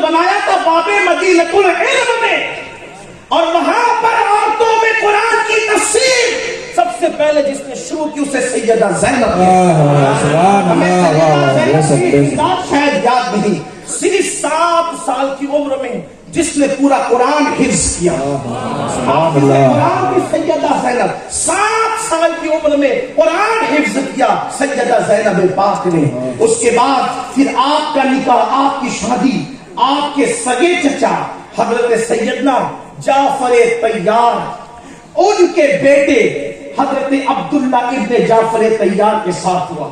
بنایا تھا باب مدینۃ العلم میں، اور وہاں پر عورتوں میں قرآن کی تفسیر سب سے پہلے جس نے شروع کی اسے سیدہ زینب ہمیں سیدہ زینب کی ذات شاید یاد نہیں، صرف 7 سال کی عمر میں جس نے پورا قرآن حفظ کیا، قرآن کی سیدہ زینب 7 سال کی عمر میں قرآن حفظ کیا سیدہ زینب پاک نے۔ اس کے بعد پھر آپ کا نکاح، آپ کی شادی آپ کے سگے چچا حضرت سیدنا جعفر طیار ان کے بیٹے حضرت عبداللہ ابن جعفر طیار کے ساتھ ہوا۔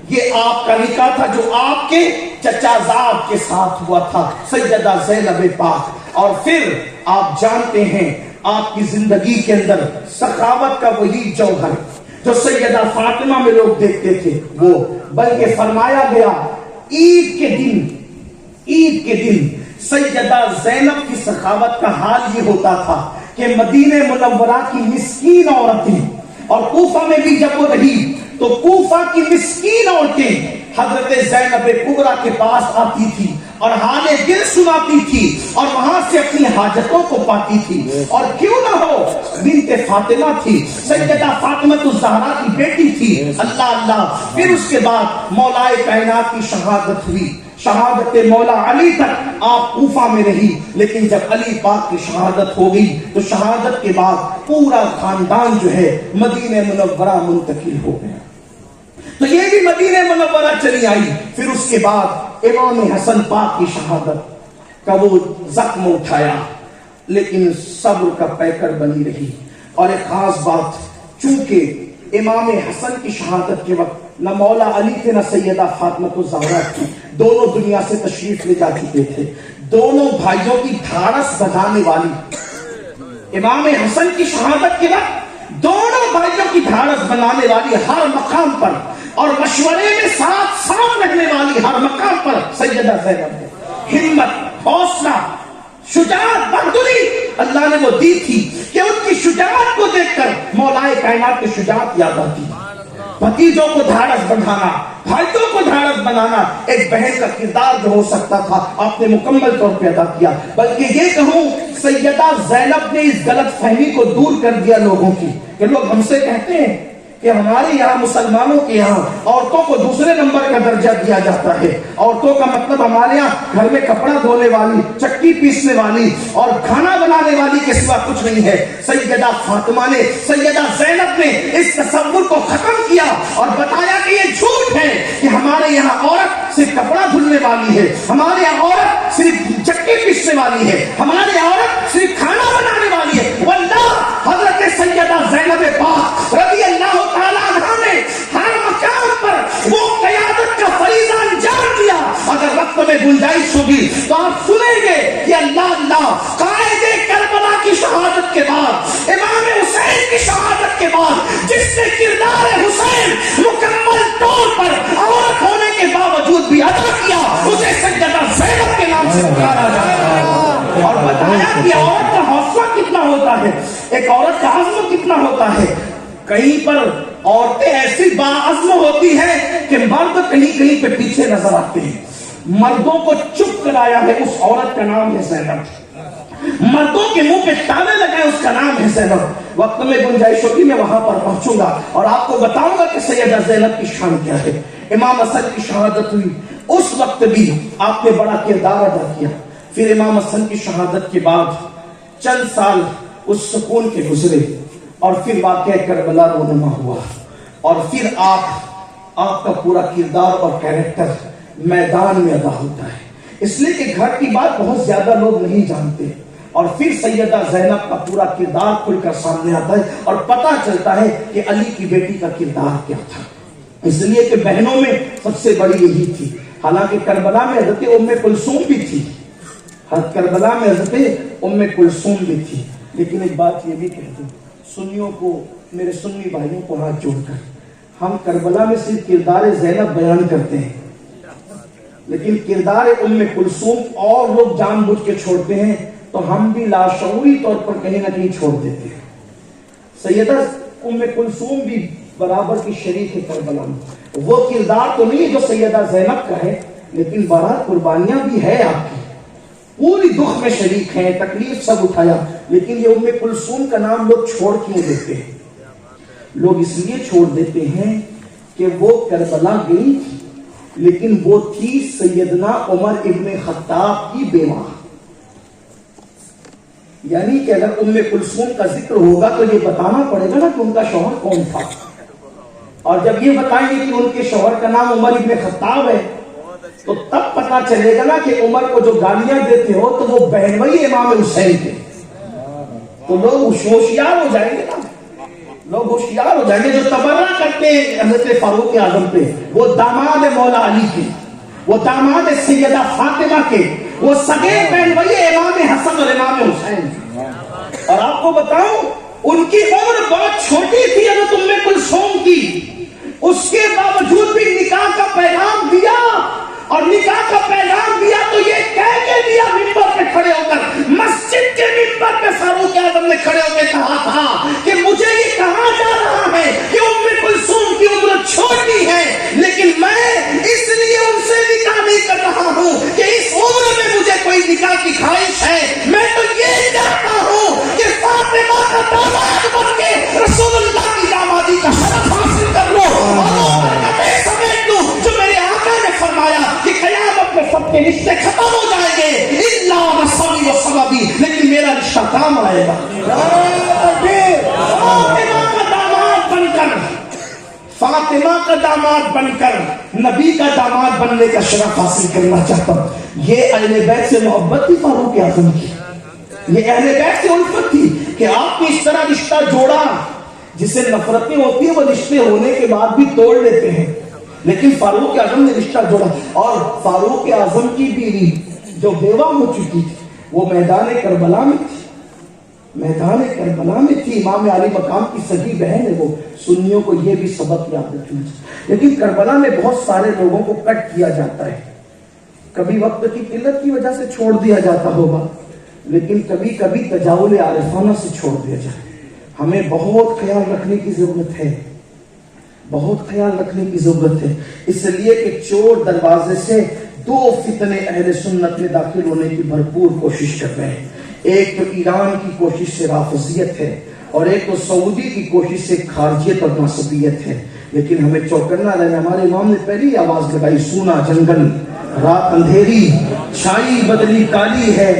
یہ آپ کا نکاح تھا جو آپ کے چچا زاد کے ساتھ ہوا تھا، سیدہ زینب پاک۔ اور پھر آپ جانتے ہیں آپ کی زندگی کے اندر سخاوت کا وہی جوہر جو سیدہ فاطمہ میں لوگ دیکھتے تھے وہ، بلکہ فرمایا گیا عید کے دن سیدہ زینب کی سخاوت کا حال یہ ہوتا تھا کہ مدینہ منورہ کی مسکین عورتیں، اور کوفہ میں بھی جب وہ رہی تو کوفہ کی مسکین عورتیں حضرت زینب کبریٰ کے پاس آتی تھی اور حال دل سناتی تھی اور وہاں سے اپنی حاجتوں کو پاتی تھی۔ اور کیوں نہ ہو بنت فاطمہ تھی، سیدہ فاطمہ الزہرا کی بیٹی تھی۔ اللہ اللہ۔ پھر اس کے بعد مولا کائنات کی شہادت ہوئی، شہادت مولا علی تک آپ کوفہ میں رہی، لیکن جب علی پاک کی شہادت ہو گئی تو شہادت کے بعد پورا خاندان جو ہے مدینہ منورہ منتقل ہو گیا، تو یہ بھی مدینہ منورہ چلی آئی۔ پھر اس کے بعد امام حسن پاک کی شہادت کا وہ زخم اٹھایا، لیکن صبر کا پیکر بنی رہی۔ اور ایک خاص بات، چونکہ امام حسن کی شہادت کے وقت نہ مولا علی تھے نہ سیدہ فاطمہ الزہرا تھی، دونوں دنیا سے تشریف لے جا چکے تھے۔ دونوں بھائیوں کی دھاڑس بجانے والی، امام حسن کی شہادت کے وقت دونوں بھائیوں کی دھاڑس بنانے والی ہر مقام پر اور مشورے میں ساتھ رہنے والی ہر مقام پر سیدہ زینب ہے۔ ہمت، حوصلہ، شجاعت، بہادری اللہ نے وہ دی تھی کہ ان کی شجاعت کو دیکھ کر مولا کائنات کی شجاعت یاد آتی۔ بھتیجوں کو دھاڑس بنانا، بھائیوں کو دھاڑس بنانا ایک بہن کا کردار جو ہو سکتا تھا آپ نے مکمل طور پہ ادا کیا۔ بلکہ یہ کہوں سیدہ زینب نے اس غلط فہمی کو دور کر دیا لوگوں کی، کہ لوگ ہم سے کہتے ہیں کہ ہمارے یہاں مسلمانوں کے یہاں عورتوں کو دوسرے نمبر کا درجہ دیا جاتا ہے، عورتوں کا مطلب ہمارے یہاں گھر میں کپڑا دھونے والی، چکی پیسنے والی اور کھانا بنانے والی کے سوا کچھ نہیں ہے۔ سیدہ فاطمہ نے، سیدہ زینب نے اس تصور کو ختم کیا اور بتایا کہ یہ جھوٹ ہے کہ ہمارے یہاں عورت صرف کپڑا دھلنے والی ہے، ہمارے یہاں عورت صرف چکی پیسنے والی ہے، ہمارے یہاں عورت صرف کھانا بنانے والی ہے۔ واللہ حضرت سیدہ زینب پاک رضی اللہ تعالیٰ عنہ نے ہر مقام پر وہ قیادت کا فریضہ انجام دیا۔ اگر وقت میں گنجائش ہوگی تو آپ سنیں گے کہ اللہ قائد کربلا کی شہادت کے بعد، امام حسین کی شہادت کے بعد جس نے کردار حسین مکمل طور پر عورت ہونے کے باوجود بھی ادا کیا، اسے سیدہ زینب کے نام سے پکارا جاتا ہے۔ اور بتایا کہ عورت کا حوصلہ کتنا ہوتا ہے، ایک عورت کا عزم کتنا ہوتا ہے۔ کہیں پر عورتیں ایسی باعزم ہوتی ہیں کہ مرد کہیں پہ پیچھے نظر آتے ہیں۔ مردوں کو چپ کرایا ہے، اس عورت کا نام ہے زینب۔ مردوں کے منہ پہ تالے لگائے، اس کا نام ہے زینب۔ وقت میں گنجائش ہوگی میں وہاں پر پہنچوں گا اور آپ کو بتاؤں گا کہ سیدہ زینب کی شان کیا ہے۔ امام حسن کی شہادت ہوئی، اس وقت بھی آپ نے بڑا کردار ادا کیا۔ پھر امام حسن کی شہادت کے بعد چند سال اس سکون کے گزرے اور پھر واقعہ کربلا رونما ہوا، اور پھر آپ کا پورا کردار اور کیریکٹر میدان میں ادا ہوتا ہے، اس لیے کہ گھر کی بات بہت زیادہ لوگ نہیں جانتے، اور پھر سیدہ زینب کا پورا کردار کھل کر سامنے آتا ہے اور پتہ چلتا ہے کہ علی کی بیٹی کا کردار کیا تھا۔ اس لیے کہ بہنوں میں سب سے بڑی یہی تھی، حالانکہ کربلا میں حضرت ام کلثوم بھی تھی، کربلا میں حضرت ام کلثوم بھی تھی، لیکن ایک بات یہ بھی کہہ دوں سنیوں کو، میرے سنی بھائیوں کو ہاتھ جوڑ کر، ہم کربلا میں صرف کردار زینب بیان کرتے ہیں، لیکن کردار ام کلثوم اور لوگ جان بوجھ کے چھوڑتے ہیں تو ہم بھی لاشعوری طور پر کہیں نہ کہیں چھوڑ دیتے ہیں۔ سیدہ ام کلثوم بھی برابر کی شریک ہے کربلا میں، وہ کردار تو نہیں جو سیدہ زینب کا ہے، لیکن بہرحال قربانیاں بھی ہے آپ کی، پوری دکھ میں شریک ہیں, تکلیف سب اٹھایا, لیکن یہ ام کلثوم کا نام لوگ چھوڑ کیوں دیتے ہیں؟ لوگ اس لیے چھوڑ دیتے ہیں کہ وہ کربلا گئی لیکن وہ تھی سیدنا عمر ابن خطاب کی بیوہ. یعنی کہ اگر ام کلثوم کا ذکر ہوگا تو یہ بتانا پڑے گا نا کہ ان کا شوہر کون تھا, اور جب یہ بتائیں گے کہ ان کے شوہر کا نام عمر ابن خطاب ہے تو تب پتا چلے گا نا کہ عمر کو جو گالیاں دیتے ہو تو وہ بہنوئی امام حسین تھے. تو لوگ ہوشیار ہو جائیں گے نا, لوگ ہوشیار ہو جائیں گے. جو تبرہ کرتے ہیں حضرت فاروق اعظم پہ, وہ داماد مولا علی کے, وہ داماد سیدہ فاطمہ کے, وہ سگے بہنوئی امام حسن اور امام حسین. اور آپ کو بتاؤں ان کی عمر بہت چھوٹی تھی حضرت ام کلثوم کی, اس کے باوجود بھی نکاح کا پیغام دیا, اور نکاح کا پیغام دیا تو یہ کہہ کے دیا منبر پہ کھڑے ہو کر, مسجد کے منبر پہ فاروق اعظم نے کھڑے ہو کے کہا تھا کہ مجھے یہ کہا جا رہا ہے کہ ام کلثوم کی عمر چھوٹی ہے, لیکن میں اس لیے ان سے نکاح نہیں کر رہا ہوں کہ اس عمر میں مجھے کوئی نکاح کی خواہش ہے. میں تو یہ چاہتا ہوں کہ فاطمہ کا داماد بن کے رسول اللہ کی دامادی کا شرف حاصل کر لو, اور میں سمیٹ لوں جو میرے آقا نے فرمایا کہ قیامت میں سب کے رشتے ختم ہو جائیں گے الا نسبی و سببی, لیکن میرا رشتہ کام آئے گا. فاطمہ کا داماد بن کر, فاطمہ کا داماد بن کر نبی کا داماد بننے کا شرف حاصل کرنا چاہتا ہوں. یہ اہل بیت سے محبت تھی فاروق اعظم کی, یہ اہل بیت سے الفت تھی کہ آپ نے اس طرح رشتہ جوڑا. جسے نفرتیں ہوتی ہیں وہ رشتے ہونے کے بعد بھی توڑ لیتے ہیں, لیکن فاروق اعظم نے رشتہ جوڑا. اور فاروق اعظم کی بیوی جو بیوہ ہو چکی تھی وہ میدان کربلا میں تھی, میدان کربلا میں تھی. امام علی مقام کی سگی بہن ہے وہ. سنیوں کو یہ بھی سبق یاد رکھنا چاہیے. لیکن کربلا میں بہت سارے لوگوں کو کٹ کیا جاتا ہے. کبھی وقت کی قلت کی وجہ سے چھوڑ دیا جاتا ہوگا, لیکن کبھی کبھی تجاوز عارفانہ سے چھوڑ دیا جائے. ہمیں بہت خیال رکھنے کی ضرورت ہے, بہت خیال رکھنے کی ضرورت ہے, اس لیے کہ چور دروازے سے دو فتنے اہل سنت میں داخل ہونے کی بھرپور کوشش کر رہے ہیں. ایک تو ایران کی کوشش سے رافضیت ہے, اور ایک تو سعودی کی کوشش سے خارجیت اور ناصبیت ہے. لیکن ہمیں چوکنا رہنا. ہمارے امام نے پہلی آواز لگائی, سونا جنگل رات اندھیری چھائی بدلی کالی ہے,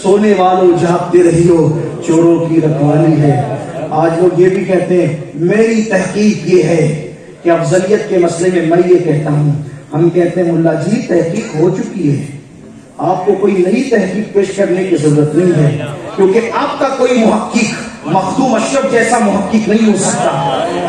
سونے والوں جاگتے رہیو چوروں کی رکھوالی ہے. آج لوگ یہ بھی کہتے ہیں میری تحقیق یہ ہے کہ افضلیت کے مسئلے میں میں یہ کہتا ہوں. ہم کہتے ہیں ملا جی تحقیق ہو چکی ہے, آپ کو کوئی نئی تحقیق پیش کرنے کی ضرورت نہیں ہے, کیونکہ آپ کا کوئی محقق مخدوم اشرف جیسا محقق نہیں ہو سکتا,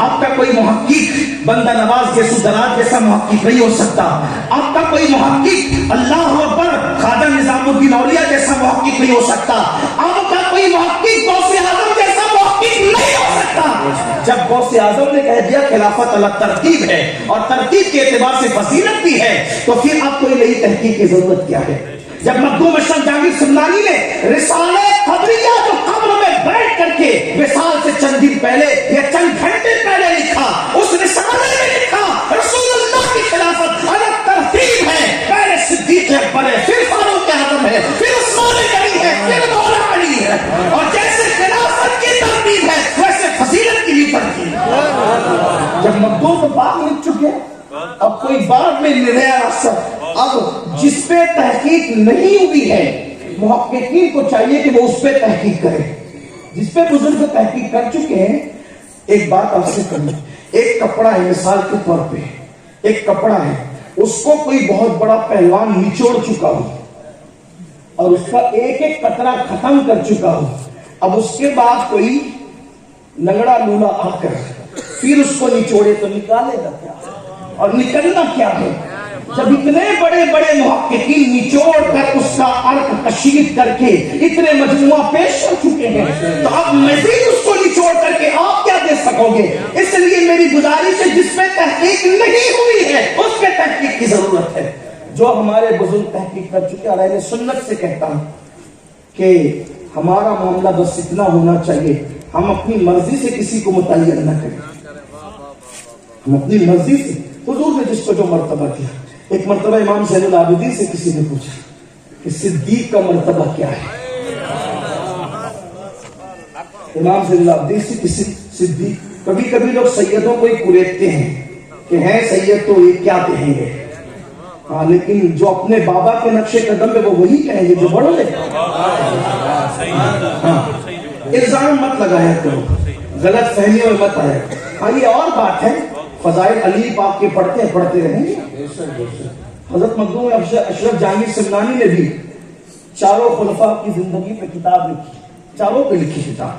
آپ کا کوئی محقق بندہ نواز یسوع دراز جیسا محقق نہیں ہو سکتا, آپ کا کوئی محقق اللہ اکبر خواجہ نظام الدین اولیاء جیسا محقق نہیں ہو سکتا, آپ کا کوئی محقق غوث اعظم جیسا محقق نہیں ہو سکتا. جب غوث اعظم نے کہہ دیا خلافت اللہ ترتیب ہے اور ترتیب کے اعتبار سے فضیلت بھی ہے, تو پھر اب کوئی نئی تحقیق کی ضرورت کیا ہے؟ جب مخدوم اشرف جہانگیر سمنانی نے رسالہ قدریہ جو قبر میں بیٹھ کر کے وصال سے چند دن پہلے یا چند گھنٹے پہلے لکھا, اس رسالے میں لکھا رسول اللہ کی خلافت الگ ترتیب ہے, پہلے صدیق اکبر ہے, پھر فاروق اعظم ہے, پھر عثمان غنی ہے, پھر مولا علی ہے, اور جیسے خلافت کی ترتیب ہے ویسے فضیلت کی بھی ترتیب ہے. جب مخدوم باغ لکھ چکے, اب کوئی بعد میں نیا راستہ. اب جس پہ تحقیق نہیں ہوئی ہے محققین کو چاہیے کہ وہ اس پہ تحقیق کرے. جس پہ بزرگ تحقیق کر چکے ہیں, ایک بات آپ سے کروں, ایک کپڑا ہے مثال کے طور پہ, ایک کپڑا ہے, اس کو کوئی بہت بڑا پہلوان نچوڑ چکا ہو اور اس کا ایک ایک قطرہ ختم کر چکا ہو. اب اس کے بعد کوئی لنگڑا لولا آ کر پھر اس کو نچوڑے تو نکالے گا کیا, اور نکلنا کیا ہے؟ جب اتنے بڑے بڑے محققین نچوڑ کر اس کا عرق کشید کر کے اتنے مجموعہ پیش کر چکے ہیں, تو اب مزید اس کو نچوڑ کر کے آپ کیا دے سکو گے؟ اس لیے میری گزارش ہے جس پہ تحقیق نہیں ہوئی ہے اس پہ تحقیق کی ضرورت ہے. جو ہمارے بزرگ تحقیق کر چکے, اور اہل سنت سے کہتا ہوں کہ ہمارا معاملہ بس اتنا ہونا چاہیے, ہم اپنی مرضی سے کسی کو متعین نہ کریں. ہم اپنی مرضی سے, حضور نے جس کو جو مرتبہ دیا, ایک مرتبہ امام زین العابدین سے کسی نے پوچھا کہ صدیق کا مرتبہ کیا ہے. امام زین العابدین کسی صدیق. کبھی کبھی لوگ سیدوں کو ہی کریدتے ہیں کہ ہیں سید تو یہ کیا کہیں گے. ہاں لیکن جو اپنے بابا کے نقش قدم پہ وہ وہی کہیں گے جو بڑوں نے. ہاں الزام مت لگایا کرو, غلط فہمیوں میں مت آیا. ہاں یہ اور بات ہے, فضائل علی پاک کے پڑھتے رہیں گے. حضرت مخدوم اشرف جہانگیر سمنانی نے بھی چاروں خلفاء کی زندگی پہ کتاب لکھی, چاروں پہ لکھی کتاب.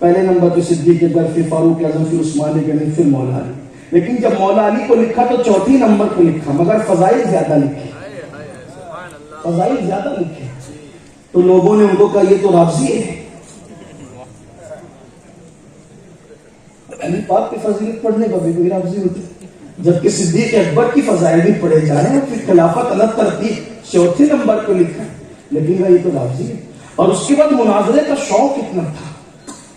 پہلے نمبر پہ صدیق اکبر, پھر فاروق اعظم, پھر عثمان غنی, پھر مولا علی. لیکن جب مولا علی کو لکھا تو چوتھی نمبر پہ لکھا, مگر فضائل زیادہ لکھے, فضائل زیادہ لکھے. تو لوگوں نے ان کو کہا یہ تو رافضی ہے. علی پاک کی فضیلت پڑھنے کا بھی کوئی رافضی ہوتا ہے, جبکہ صدیق اکبر کی فضائل بھی پڑھے جا رہے ہیں. پھر خلافت الگ ترتیب چوتھے نمبر پہ لکھا, لیکن یہ تو رافضی ہے. اور اس کے بعد مناظرے کا شوق اتنا تھا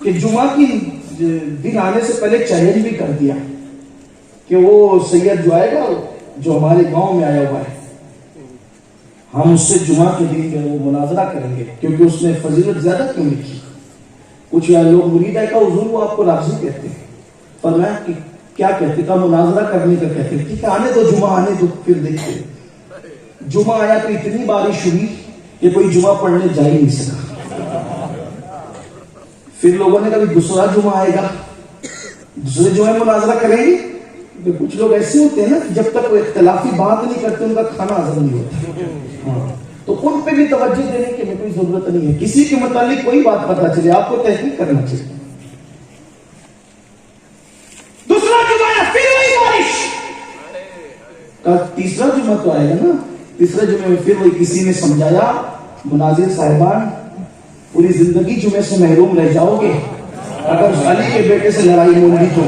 کہ جمعہ کی دن آنے سے پہلے چیلنج بھی کر دیا کہ وہ سید جو آئے گا جو ہمارے گاؤں میں آیا ہوا ہے, ہم اس سے جمعہ کے دن جو وہ مناظرہ کریں گے, کیونکہ اس نے فضیلت زیادہ کیوں لکھی. کچھ لوگ مرید ہے کہ حضور وہ آپ کو رافضی کہتے ہیں. فرمایا کہ کیا کہتے تھا, مناظرہ کرنے کا کہتے. ٹھیک ہے آنے دو, جمعہ آنے دو, پھر دیکھتے. جمعہ آیا تو اتنی بارش ہوئی کہ کوئی جمعہ پڑھنے جا ہی نہیں سکا. پھر لوگوں نے کہا دوسرا جمعہ آئے گا, دوسرے جمعے مناظرہ کریں گے. کچھ لوگ ایسے ہوتے ہیں نا جب تک وہ اختلافی بات نہیں کرتے ان کا کھانا ہضم نہیں ہوتا. تو ان پہ بھی توجہ دینے کی کوئی ضرورت نہیں ہے. کسی کے متعلق کوئی بات پتہ چلے آپ کو تحقیق کرنا چاہیے. دوسرا جمعہ آیا, پھر وہی بارش. تیسرا جمعہ تو آئے گا نا, تیسرے جمعے میں پھر وہی کسی نے سمجھایا مناظر صاحبان پوری زندگی جمعے سے محروم رہ جاؤ گے اگر علی کے بیٹے سے لڑائی ہو گی. تو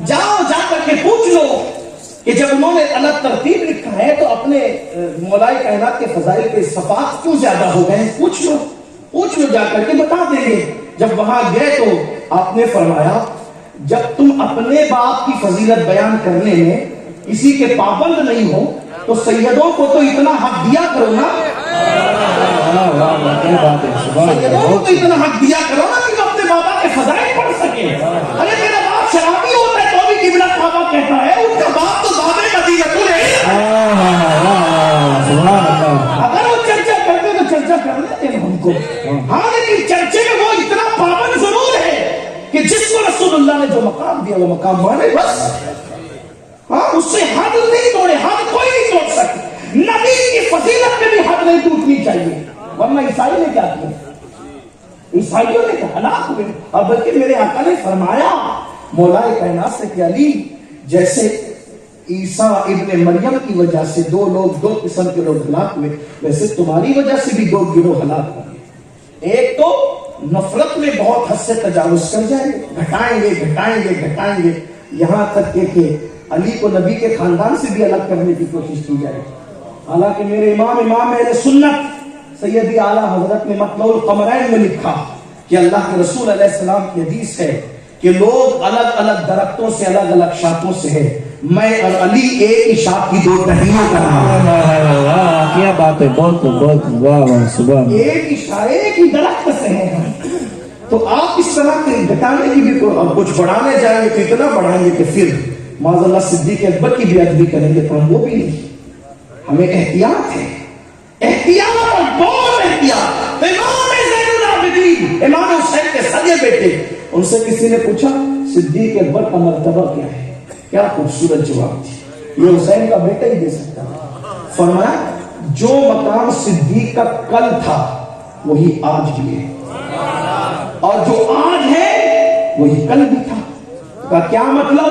جاؤ جا کر کے پوچھ لو کہ جب انہوں نے الگ ترتیب لکھا ہے تو اپنے مولائے کائنات کے فضائل کے صفات کیوں زیادہ ہو گئے. پوچھ لو جا کر کے بتا دیں گے. جب وہاں گئے تو آپ نے فرمایا جب تم اپنے باپ کی فضیلت بیان کرنے میں کسی کے پابند نہیں ہو تو سیدوں کو تو اتنا حق دیا کرو نا, سیدوں کو تو اتنا حق دیا کرو نا کہ اپنے بابا کے فضائل پڑھ سکے. ارے میرا باپ شرابی ہوتا ہے تو بھی قبلہ کعبہ کہتا ہے, ان کا باپ تو بابے مدینہ تو ہے. اگر وہ چرچا کرتے تو چرچا کر لیتے ہیں ہم کو. ہاں لیکن چرچے میں وہ اتنا پابند ضرور ہے کہ جس کو رسول اللہ نے جو مقام دیا وہ مقام مانے بس. ہاں اس سے حد نہیں توڑے, حد کوئی نہیں توڑ سکتا. نبی کی فضیلت میں بھی حد نہیں ٹوٹنی چاہیے, ورنہ عیسائی نے کیا کیا, عیسائیوں نے ہلاک ہوئے. اور بلکہ میرے آقا نے فرمایا مولائے کائنات سے کہ علی جیسے عیسیٰ ابن مریم کی وجہ سے دو قسم کے لوگ ہلاک ہوئے, ویسے تمہاری وجہ سے بھی 2 گروہ ہلاک ہوئے. ایک تو نفرت میں بہت حد سے تجاوز کر جائیں گے, گھٹائیں گے یہاں تک کہ علی کو نبی کے خاندان سے بھی الگ کرنے کی کوشش کی جائے. حالانکہ میرے امام اہل سنت سیدی اعلیٰ حضرت نے مطلع القمرین میں لکھا کہ اللہ کے رسول علیہ السلام کی حدیث ہے کہ لوگ الگ الگ درختوں سے الگ الگ شاخوں سے ہے, میں اور علی ایک ہی شاخ کی 2 ٹہنیوں کا نام. کیا بات ہے, بہت واہ سبحان. ایک ہی درخت سے ہیں. تو آپ اس طرح کے گھٹانے کی بھی کچھ بڑھانے جائیں گے تو اتنا بڑھائیں گے کہ پھر معاذ اللہ صدیق اکبر کی بھی ادبی کریں گے تو ہم وہ بھی نہیں. ہمیں احتیاط ہے, احتیاط اور بہت احتیاط. امام زین العابدین امام حسین کے سگے بیٹے, ان سے کسی نے پوچھا صدیق اکبر کا مرتبہ کیا ہے, کیا خوبصورت جواب دی, یہ حسین کا بیٹا ہی دے سکتا. فرمایا جو مقام صدیق کا کل تھا وہی آج بھی ہے, اور جو آج ہے وہی کل بھی تھا. کا کیا مطلب,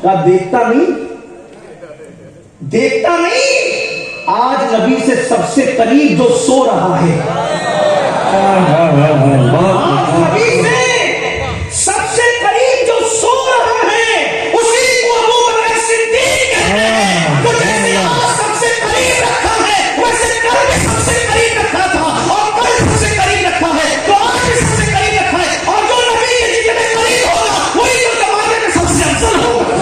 کا دیکھتا نہیں آج نبی سے سب سے قریب جو سو رہا ہے, آج نبی سے سب سے قریب جو سو رہا ہے اسی کو ابو بکر صدیق ہے. تو جیسے آج سب سے قریب رکھا ہے ویسے کل بھی سب سے قریب رکھا تھا, اور کل سب سے قریب رکھا ہے تو آج بھی سب سے قریب رکھا ہے. اور جو نبی کے جتنے قریب ہوگا وہی جو زمانے میں سب سے افضل ہوگا.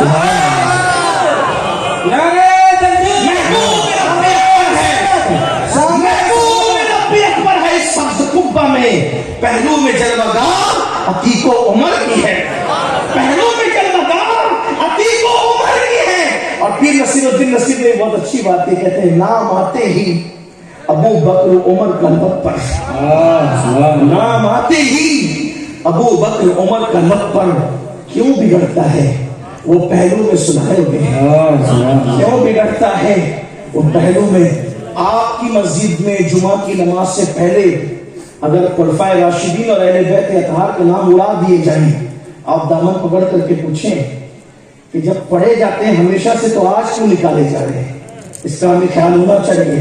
محبوب میرا پیار ہے, پہلو میں جلوگار عتیق و عمر کی ہے، پہلو میں جلوگار عتیق و عمر کی ہے۔ اور پھر نصیر الدین نصیر نے بہت اچھی بات کہتے ہیں، نام آتے ہی ابو بکر عمر کا لب پر، نام آتے ہی ابو بکر عمر کا لب پر کیوں بگڑتا ہے؟ وہ پہلو میں سنائے ہوئے ہیں۔ کیوں بگڑتا ہے؟ وہ پہلو میں آپ کی مسجد میں جمعہ کی نماز سے پہلے اگر خلفائے راشدین اور اہل بیت اطہار کے نام اڑا دیے جائیں، آپ دامن پکڑ کر کے پوچھیں کہ جب پڑھے جاتے ہیں ہمیشہ سے تو آج کیوں نکالے جا رہے ہیں؟ اس کا ہمیں خیال ہونا چاہیے۔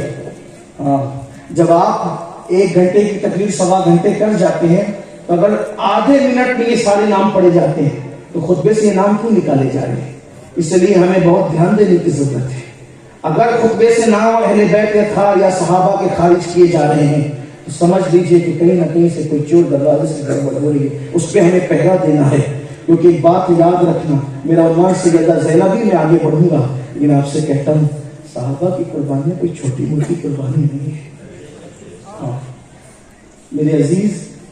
جب آپ 1 گھنٹے کی تقریر 1.25 گھنٹے کر جاتے ہیں تو اگر آدھے منٹ میں یہ سارے نام پڑھے جاتے ہیں تو خطبے سے یہ نام کیوں نکالے جا رہے ہیں؟ اس لیے ہمیں بہت دھیان دینے کی ضرورت ہے۔ اگر خطبے سے نام اہل بیت اطہار یا صحابہ کے خارج کیے جا رہے ہیں تو سمجھ لیجئے کہ کہیں نہ کہیں سے کوئی چور دروازے سے گڑبڑ ہو رہی ہے، اس پہ ہمیں پہرا دینا ہے۔ کیونکہ ایک بات یاد رکھنا، میرا عنوان سیدہ زینبی میں آگے بڑھوں گا، لیکن آپ سے کہتا ہوں صحابہ کی قربانیاں کوئی چھوٹی موٹی قربانی نہیں ہے۔ میرے عزیز،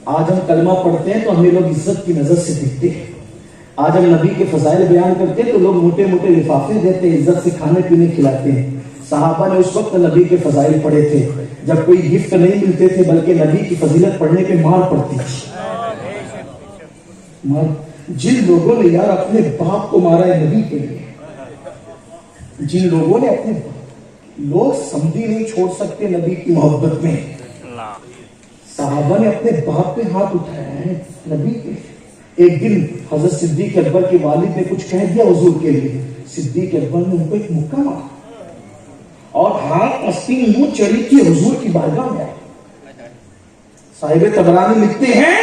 آج ہم کلمہ پڑھتے ہیں تو ہمیں لوگ عزت کی نظر سے دیکھتے ہیں، آج ہم نبی کے فضائل بیان کرتے ہیں تو لوگ موٹے موٹے لفافے دیتے ہیں، عزت سے کھانے پینے کھلاتے ہیں۔ صحابہ نے اس وقت نبی کے فضائل پڑھے تھے جب کوئی گفٹ نہیں ملتے تھے، بلکہ نبی کی فضیلت پڑھنے پہ مار پڑتی تھی۔ جن لوگوں نے یار اپنے باپ کو مارا ہے نبی کے لیے، جن لوگوں نے اپنے لوگ سمجھی نہیں چھوڑ سکتے نبی کی محبت میں، صحابہ نے اپنے باپ پہ ہاتھ اٹھایا ہے نبی کے۔ ایک دن حضرت صدیق اکبر کے والد نے کچھ کہہ دیا حضور کے لیے، صدیق اکبر نے ان کو ایک مکہ مارا اور ہاتھ آستین منہ چڑھی کی حضور کی بارگاہ میں آئے۔ صاحب طبرانی لکھتے ہیں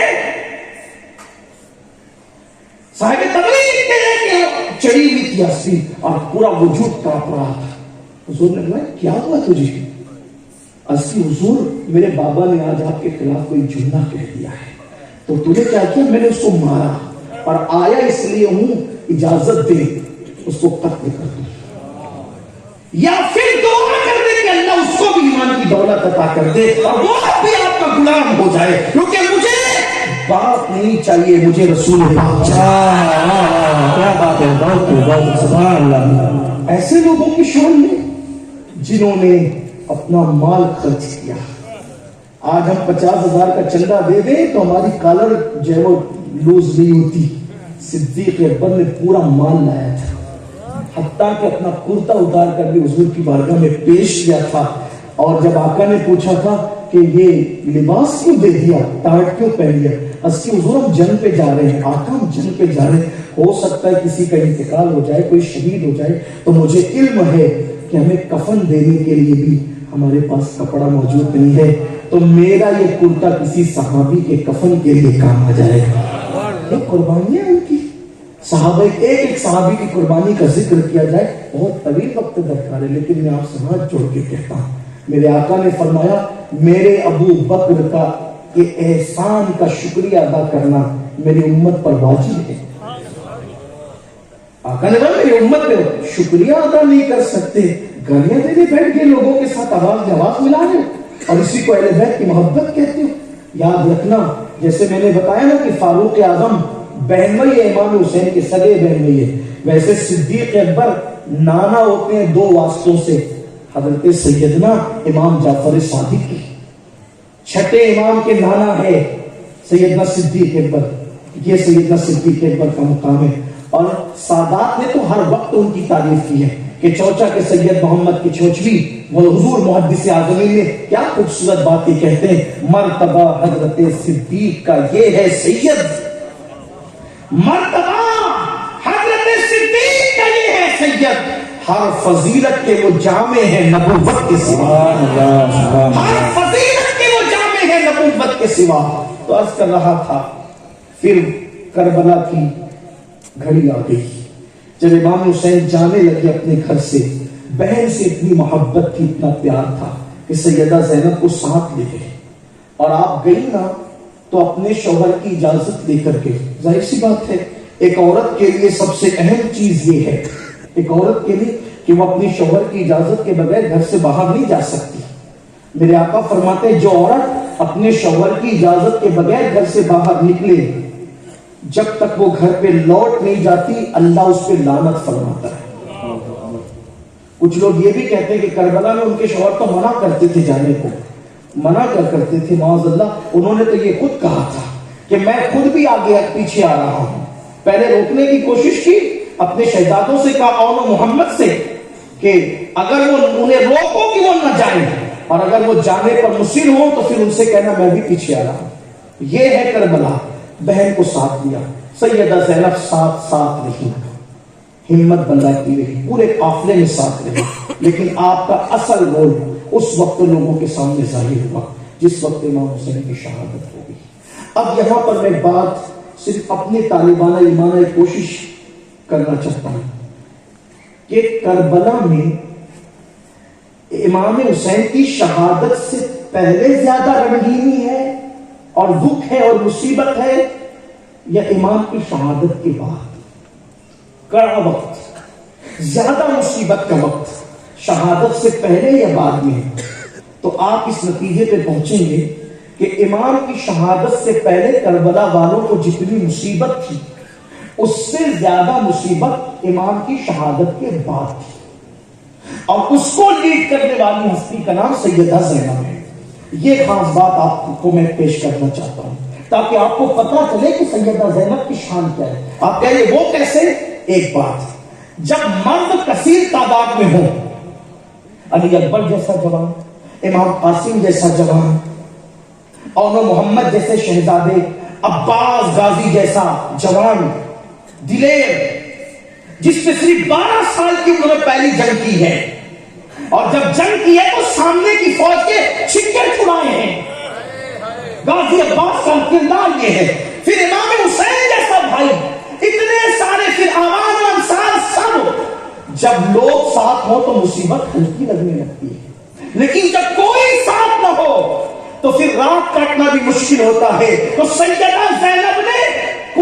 کہ چڑھی ہوئی تھی آستین اور پورا وجود کانپ رہا تھا۔ حضور نے کہا کیا ہوا تجھے؟ اسی حضور میرے بابا نے آج آپ کے خلاف کوئی جملہ کہہ دیا ہے، تو تو نے کیا کیا؟ میں نے اس کو مارا اور آیا اس لیے ہوں اجازت دے اس کو قتل کر دوں، یا پھر دعا کر دے کہ اللہ اس کو بھی ایمان کی دولت عطا کر دے اور وہ بھی آپ کا غلام ہو جائے، کیونکہ مجھے باپ نہیں چاہیے، مجھے رسول پاک چاہیے۔ کیا بات ہے، بہت سبحان اللہ۔ ایسے لوگوں کی شان میں جنہوں نے اپنا مال خرچ کیا۔ آج ہم 50,000 کا چندہ دے دیں تو ہماری کالر جو ہے وہ لوز نہیں ہوتی۔ صدیق اکبر نے پورا مال لایا تھا، حتیٰ کہ اپنا کرتا اتار کر بھی حضور کی بارگاہ میں پیش کیا تھا۔ اور جب آقا نے پوچھا تھا کہ یہ لباس کیوں دے دیا، ٹارٹ کیوں پہن لیا، اس کی حضور ہم جنگ پہ جا رہے ہیں، آقا ہم جنگ پہ جا رہے ہیں، ہو سکتا ہے کسی کا انتقال ہو جائے، کوئی شہید ہو جائے، تو مجھے علم ہے کہ ہمیں کفن دینے کے لیے بھی ہمارے پاس کپڑا موجود نہیں ہے، تو میرا یہ کرتا کسی صحابی کے کفن کے لیے کام آ جائے گا۔ یہ قربانیاں ان کی، صحابہ ایک صحابی کی قربانی کا ذکر کیا جائے بہت طویل وقت درکار ہے، لیکن میں آپ سے ہاتھ جوڑ کے کہتا ہوں، میرے آقا نے فرمایا میرے ابو بکر کا یہ احسان کا شکریہ ادا کرنا میری امت پر واجب ہے۔ آقا نے کہا میری امت پہ شکریہ ادا نہیں کر سکتے، گالیاں دینے بیٹھ کے لوگوں کے ساتھ آواز جواز ملا رہے اور اسی کو اہل بیت کی محبت کہتے ہو۔ یاد رکھنا، جیسے میں نے بتایا نا کہ فاروق اعظم بہنوئی ہے، امام حسین کے سگے بہنوئی ہے، ویسے صدیق اکبر نانا ہوتے ہیں 2 واسطوں سے، حضرت سیدنا امام جعفر صادق کی، چھٹے امام کے نانا ہے سیدنا صدیق اکبر، یہ سیدنا صدیق اکبر کا مقام ہے۔ اور سادات نے تو ہر وقت ان کی تعریف کی ہے کہ چوچا کے سید محمد کی چوچوی وہ حضور محدث اعظمین نے کیا خوبصورت باتیں کہتے ہیں، مرتبہ حضرت صدیق کا یہ ہے سید، مرتبہ حضرت صدیق کا یہ ہے سید، ہر فضیلت کے وہ جامع ہے نبوت کے سوا، ہر فضیلت کے وہ جامع ہے نبوت کے سوا۔ تو عرض کر رہا تھا، پھر کربلا کی گھڑی آ گئی، جب امام حسین جانے لگے اپنے گھر سے، بہن سے اتنی محبت تھی، اتنا پیار تھا کہ سیدہ زینب کو ساتھ لے گئے، اور آپ گئی نا تو اپنے شوہر کی اجازت لے کر کے، ظاہر سی بات ہے ایک عورت کے لیے سب سے اہم چیز یہ ہے، ایک عورت کے لیے کہ وہ اپنی شوہر کی اجازت کے بغیر گھر سے باہر نہیں جا سکتی۔ میرے آقا فرماتے ہیں جو عورت اپنے شوہر کی اجازت کے بغیر گھر سے باہر نکلے، جب تک وہ گھر پہ لوٹ نہیں جاتی اللہ اس پہ لعنت فرماتا ہے۔ کچھ لوگ یہ بھی کہتے ہیں کہ کربلا میں ان کے شوہر تو منع کرتے تھے جانے کو، منع کرتے تھے معاذ اللہ، انہوں نے تو یہ خود کہا تھا کہ میں خود بھی آگے پیچھے آ رہا ہوں۔ پہلے روکنے کی کوشش کی، اپنے شہزادوں سے کہا اونو محمد سے کہ اگر وہ انہیں روکو کہ وہ نہ جائیں، اور اگر وہ جانے پر مصر ہو تو پھر ان سے کہنا میں بھی پیچھے آ رہا ہوں۔ یہ ہے کربلا۔ بہن کو ساتھ دیا، سیدہ زینب ساتھ رہی، ہمت بندھتی رہی، پورے قافلے میں ساتھ رہی، لیکن آپ کا اصل رول اس وقت لوگوں کے سامنے ظاہر ہوا جس وقت امام حسین کی شہادت ہو گئی۔ اب یہاں پر میں بات صرف اپنے طالبانہ ایمانہ کوشش کرنا چاہتا ہوں کہ کربلا میں امام حسین کی شہادت سے پہلے زیادہ رنگینی ہے اور دکھ ہے اور مصیبت ہے، یا امام کی شہادت کے بعد کڑا وقت، زیادہ مصیبت کا وقت شہادت سے پہلے یا بعد میں؟ تو آپ اس نتیجے پہ پہنچیں گے کہ امام کی شہادت سے پہلے کربلا والوں کو جتنی مصیبت تھی اس سے زیادہ مصیبت امام کی شہادت کے بعد تھی، اور اس کو لیڈ کرنے والی ہستی کا نام سیدہ زینب ہے۔ یہ خاص بات آپ کو میں پیش کرنا چاہتا ہوں تاکہ آپ کو پتہ چلے کہ سیدہ زینب کی شان کیا ہے۔ آپ کہیں گے وہ کیسے؟ ایک بات، جب مرد کثیر تعداد میں ہوں، علی اکبر جیسا جوان، امام قاسم جیسا جوان، اونو محمد جیسے شہزادے، عباس غازی جیسا جوان دلیر، جس نے صرف 12 سال کی عمر میں پہلی جنگ کی ہے، اور جب جنگ کی ہے تو سامنے کی فوج کے چھکے چھڑائے ہیں، غازی عباس کا کردار یہ ہے۔ پھر امام حسین جیسا بھائی، اتنے سارے، پھر عوام انصار سب، جب لوگ ساتھ ہو تو مصیبت ہلکی لگنے لگتی ہے، لیکن جب کوئی ساتھ نہ ہو تو پھر رات کاٹنا بھی مشکل ہوتا ہے۔ تو سیدہ زینب نے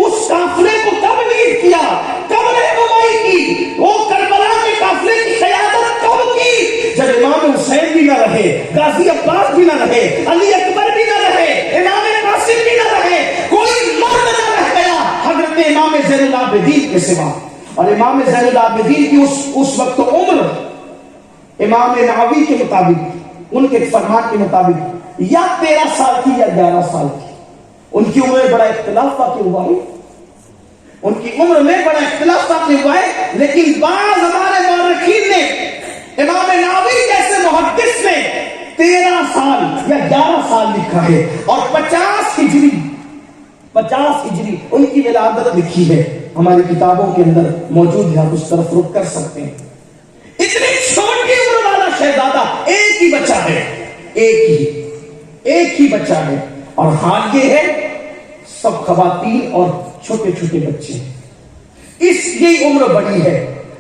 اس قافلے کو کب لیڈ کیا، کب رہنمائی کی؟ وہ کربلا کے قافلے کی قیادت کب کی؟ جب امام حسین بھی نہ رہے، غازی عباس بھی نہ رہے، علی اکبر بھی نہ رہے، امام قاسم بھی نہ رہے، کوئی مرد نہ رہ گیا حضرت امام زین العابدین کے سوا۔ اور امام زین العابدین کی اس وقت عمر امام نووی کے مطابق، ان کے فرمان کے مطابق، یا 13 سال کی یا 11 سال کی۔ ان کی عمر میں بڑا اختلاف واقع ہوا ہے، ان کی عمر میں بڑا اختلاف واقع ہوا ہے، لیکن بعض ہمارے مورخین نے، امام نووی جیسے محدث نے 13 سال یا 11 سال لکھا ہے، اور 50 ہجری ان کی ولادت لکھی ہے، ہماری کتابوں کے اندر موجود ہے، آپ اس طرف رک کر سکتے ہیں۔ اتنی چھوٹی عمر والا شہزادہ، ایک ہی بچہ ہے، ایک ہی بچہ ہے، اور حال یہ ہے سب خواتین اور چھوٹے چھوٹے بچے، اس کی عمر بڑی ہے۔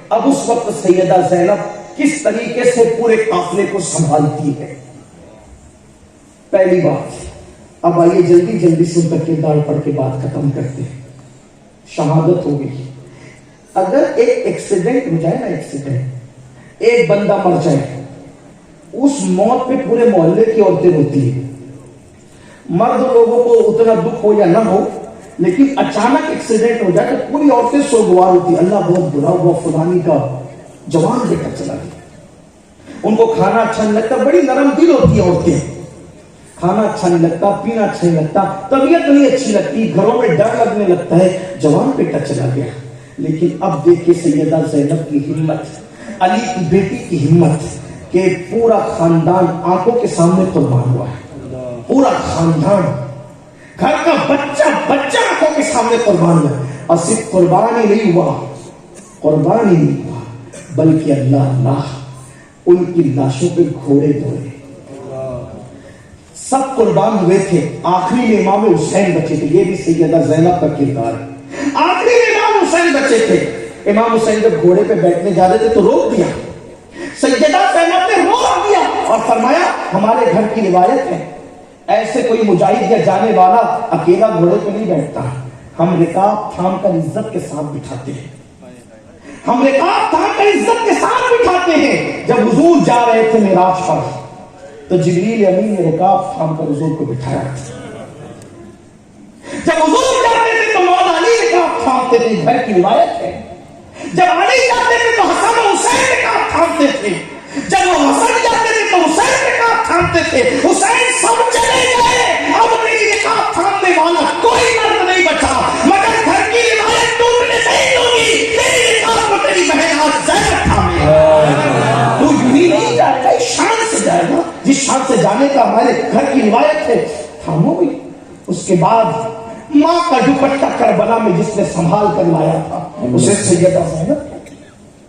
اب اس وقت سیدہ زینب کس طریقے سے پورے قافلے کو سنبھالتی ہے؟ پہلی بات، اب آئیے جلدی سے ان کا کردار پڑھ کے بات ختم کرتے ہیں۔ شہادت ہو گئی، اگر ایک ایکسیڈنٹ ہو جائے نا، ایکسیڈنٹ، ایک بندہ مر جائے، اس موت پہ پورے محلے کی عورتیں روتی ہیں۔ مرد لوگوں کو اتنا دکھ ہو یا نہ ہو، لیکن اچانک ایکسیڈنٹ ہو جائے تو پوری عورتیں سوگوار ہوتی ہیں، اللہ بہت برا ہوا، فلانی کا جوان بیٹا چلا گیا۔ ان کو کھانا اچھا نہیں لگتا، بڑی نرم دل ہوتی ہیں عورتیں، کھانا اچھا نہیں لگتا، پینا اچھا نہیں لگتا، طبیعت نہیں اچھی لگتی، گھروں میں ڈر لگنے لگتا ہے، جوان بیٹا چلا گیا۔ لیکن اب دیکھیں سیدہ زینب کی ہمت، علی کی بیٹی کی ہمت، کہ پورا خاندان آنکھوں کے سامنے قربان ہوا ہے، پورا خاندان، گھر کا بچہ آنکھوں کے سامنے قربان ہوا، اور صرف قربان ہی نہیں ہوا، بلکہ اللہ ان کی لاشوں پہ گھوڑے دوڑے، سب قربان ہوئے تھے، آخری میں امام حسین بچے تھے۔ یہ بھی سیدہ زینب کا کردار ہے، آخری میں امام حسین بچے تھے۔ امام حسین جب گھوڑے پہ بیٹھنے جا رہے تھے تو روک دیا، سیدہ زینب نے روک دیا اور فرمایا ہمارے گھر کی روایت ہے، ایسے کوئی مجاہد یا جانے والا اکیلا گھوڑے پہ نہیں بیٹھتا، ہم رکاب تھام کر عزت کے ساتھ بٹھاتے ہیں، ہم رکاب تھام کر عزت کے ساتھ بٹھاتے ہیں۔ جب حضور جا رہے تھے معراج پر، تو جبریل امین نے رکاب تھام کر حضور کو بٹھایا. جب حضور جاتے تھے تو مولا علی رکاب تھامتے تھے، گھر کی روایت ہے. جب علی جاتے تھے تو حسن و حسین رکاب تھامتے تھے. جب وہ حسن جاتے تھے تو حسین رکاب تھامتے تھے. حسین سب چلے گئے، اب میری رکاب تھامنے والا کوئی مرد نہیں بچا، مگر گھر کی روایت ٹوٹنے سے ہی ہوگی. تیری رکاب کو تیری بہن آج زینب تھامے گا. تو یوں ہی نہیں جائے گا، شان سے جائے گا، جس شان سے جانے کا ہمارے گھر کی روایت ہے. تھامو گئی. اس کے بعد ماں کا دوپٹہ کربلا میں جس نے سنبھال کر لایا تھا اسے سیدہ زینب.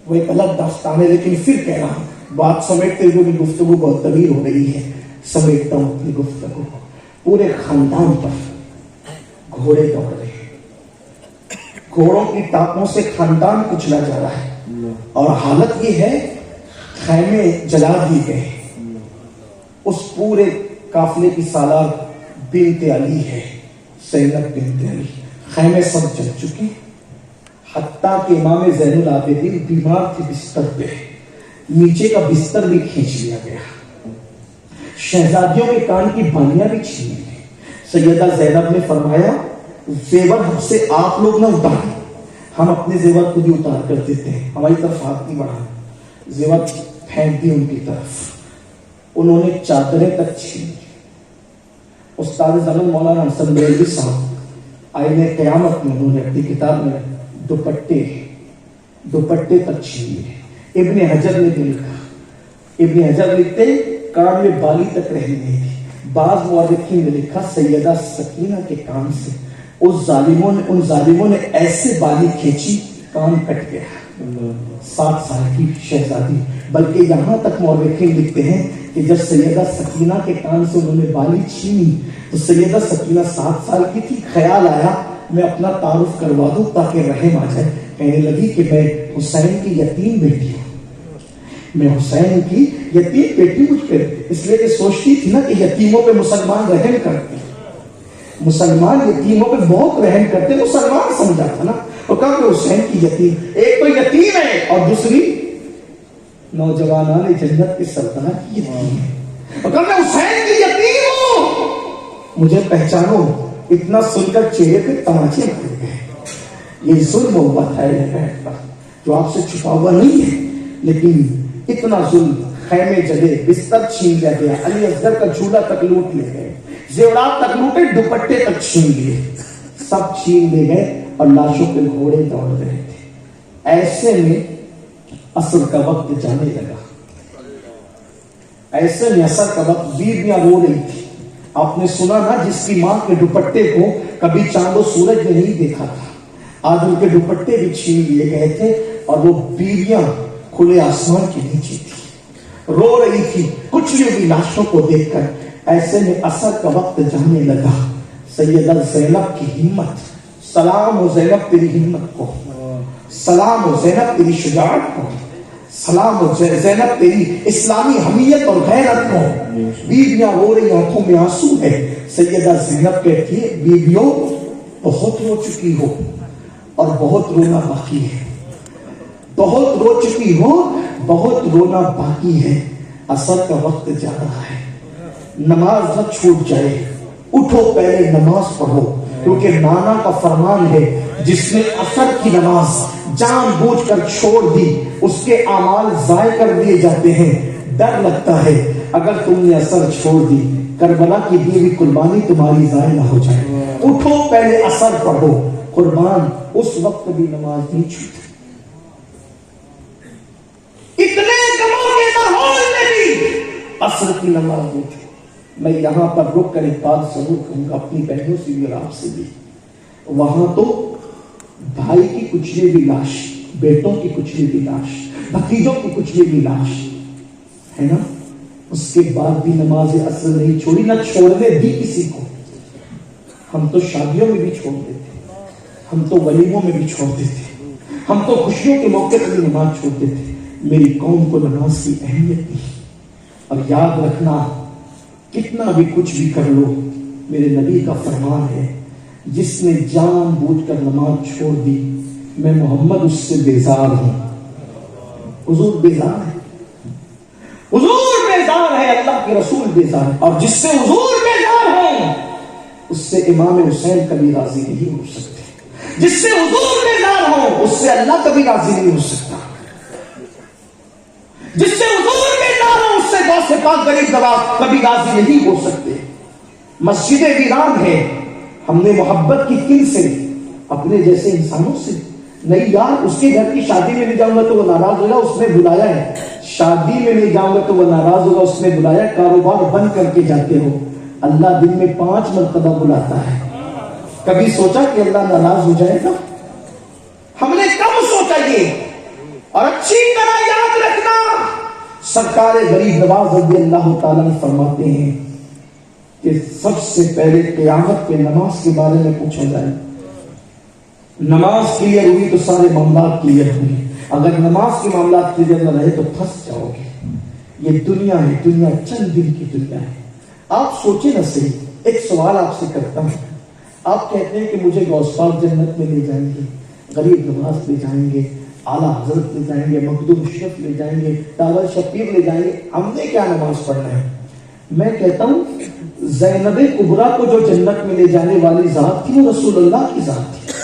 وہ ایک الگ داستان ہے، لیکن پھر کہہ رہا ہوں بات سمیٹتے ہوئے بھی گفتگو بہت طویل ہو رہی ہے. سمیٹتا ہوں اپنی گفتگو. پورے خاندان پر گھوڑے دوڑ رہے ہیں، گھوڑوں کی ٹاپوں سے خاندان کچلا جا رہا ہے، اور حالت یہ ہے خیمے جلا دیے گئے. اس پورے قافلے کی سالار بنت علی ہے، زینب بنت علی. خیمے سب جل چکے، حتیٰ کہ امام زین العابدین بیمار تھے بستر پہ، نیچے کا بستر بھی کھینچ لیا گیا، شہزادیوں کے کان کی بالیاں بھی چھین لی. سیدہ زینب نے فرمایا زیور ہم سے آپ لوگ نہ اتاریں، ہم اپنے زیور خود ہی اتار کر دیتے ہیں، ہماری طرف ہاتھ نہیں بڑھانا. زیور پھینک دی ان کی طرف. انہوں نے چادریں تک چھین لی. استاد زمن مولانا حسن بریلوی صاحب آئین قیامت میں انہوں نے اپنی کتاب میں دوپٹے تک چھین لیے. ابن حجر نے بھی لکھا، ابن حجر لکھتے کان میں بالی تک رہی نہیں تھی. بعض مورخین نے لکھا سیدہ سکینہ کے کان سے ان ظالموں نے ایسے بالی کھینچی کان کٹ گیا. 7 سال کی شہزادی. بلکہ یہاں تک مورخین لکھتے ہیں کہ جب سیدہ سکینہ کے کان سے انہوں نے بالی چھینی تو سیدہ سکینہ 7 سال کی تھی. خیال آیا میں اپنا تعارف کروا دوں تاکہ رحم آ جائے. کہنے لگی کہ میں حسین کی یتیم بیٹی ہوں، میں حسین کی یتیم بیٹی مجھ پہ، اس لیے کہ سوچتی تھی نا کہ یتیموں پہ مسلمان رحم کرتے ہیں، مسلمان یتیموں پہ بہت رحم کرتے، مسلمان سمجھا تھا نا. اور کہا کہ حسین کی یتیم، ایک تو یتیم ہے اور دوسری نوجوانان جنت کے سردار کی یتیم ہے. اور کہا میں حسین کی یتیم ہوں، مجھے پہچانو. اتنا سن کر چہرے پہ تماچے مارے گئے. یہ ظلم ہوا تھا جو آپ سے چھپا ہوا نہیں ہے، لیکن اتنا ظلم. خیمے جلے، بستر چھین لیا گیا، علی اصغر کا جھولا تک لوٹ لے گئے، زیورات تک لوٹے، دوپٹے تک چھین لیے، سب چھین لے گئے اور لاشوں پہ گھوڑے دوڑ رہے تھے. ایسے میں عصر کا وقت جانے لگا. ایسے میں عصر کا وقت، بیویاں رو رہی تھی. آپ نے سنا نا جس کی ماں کے دوپٹے کو کبھی چاند و سورج نے نہیں دیکھا تھا، آج ان کے دوپٹے بھی چھین لیے گئے تھے اور وہ بیویاں کھلے آسمان کے نیچے تھی، رو رہی تھی کچلی ہوئی لاشوں کو دیکھ کر. ایسے میں عصر کا وقت جانے لگا. سیدہ زینب کی ہمت، سلام ہو زینب تیری ہمت کو، سلام ہو زینب تیری شجاعت کو، سلام ہو زینب تیری اسلامی حمیت اور غیرت کو. بیویاں رو رہی، آنکھوں میں آنسو ہے. سیدہ زینب کہتی ہے بیویوں بہت رو چکی ہو اور بہت رونا باقی ہے، بہت رو چکی ہو، بہت رونا باقی ہے. عصر کا وقت جا رہا ہے، نماز نہ چھوٹ جائے، اٹھو پہلے نماز پڑھو، کیونکہ نانا کا فرمان ہے جس نے عصر کی نماز جان بوجھ کر چھوڑ دی اس کے اعمال ضائع کر دیے جاتے ہیں. ڈر لگتا ہے اگر تم نے عصر چھوڑ دی کربلا کی دی ہوئی قربانی تمہاری ضائع نہ ہو جائے. اٹھو پہلے عصر پڑھو. قربان اس وقت بھی نماز نہیں چھوٹی. اتنے غموں کے ماحول میں بھی عصر کی نماز نہیں تھی. میں یہاں پر رک کر ایک بات ضرور کہوں گا اپنی بہنوں سے بھی اور آپ سے بھی. وہاں تو بھائی کی کچلی بھی لاش، بیٹوں کی کچلی بھی لاش، بھتیجوں کی کچلی بھی لاش ہے نا. اس کے بعد بھی نماز عصر نہیں چھوڑی، نہ چھوڑنے دی کسی کو. ہم تو شادیوں میں بھی چھوڑ دیتے، ہم تو ولیموں میں بھی چھوڑ دیتے، ہم تو خوشیوں کے موقع پر بھی نماز چھوڑ دیتے. میری قوم کو نماز کی اہمیت نہیں. اور یاد رکھنا کتنا بھی کچھ بھی کر لو، میرے نبی کا فرمان ہے جس نے جان بوجھ کر نماز چھوڑ دی میں محمد اس سے بیزار ہوں. حضور بیزار ہے، حضور بیزار ہے اللہ کے رسول بیزار ہیں، اور جس سے حضور بیزار ہوں اس سے امام حسین کبھی راضی نہیں ہو سکتے، جس سے حضور بیزار ہوں اس سے اللہ کبھی راضی نہیں ہو سکتا، جس سے حضور بیزار ہوں اس سے غوث پاک غریب نواز کبھی راضی نہیں ہو سکتے۔ مسجد ویران ہے، ہم نے محبت کی کن سے؟ اپنے جیسے انسانوں سے۔ نہیں یار اس کے گھر کی شادی میں نہیں جاؤں گا تو وہ ناراض ہوگا، اس نے بلایا ہے، شادی میں نہیں جاؤں گا تو وہ ناراض ہوگا، اس نے بلایا، کاروبار بند کر کے جاتے ہو، اللہ دن میں 5 مرتبہ بلاتا ہے، کبھی سوچا کہ اللہ ناراض ہو جائے گا؟ ہم نے کم سوچا یہ؟ اور اچھی طرح یاد رکھنا، سرکار غریب نواز رضی اللہ تعالیٰ فرماتے ہیں کہ سب سے پہلے قیامت کے نماز کے بارے میں پوچھا جائے، نماز کلیئر ہوئی تو سارے معاملات کلیئر ہوئے، اگر نماز کے معاملات کلیئر نہ رہے تو پھنس جاؤ گے۔ یہ دنیا ہے، دنیا چند دن کی دنیا ہے۔ آپ سوچیں نہ صحیح، ایک سوال آپ سے کرتا ہوں، آپ کہتے ہیں کہ مجھے غوث پاک جنت میں لے جائیں گے، غریب نواز لے جائیں گے، اعلیٰ حضرت لے جائیں گے، مخدوم اشرف لے جائیں گے، ٹاور شفیق لے جائیں گے، ہم نے کیا نماز پڑھنا ہے؟ میں کہتا ہوں زینب کبریٰ کو جو جنت میں لے جانے والی ذات تھی وہ رسول اللہ کی ذات تھی،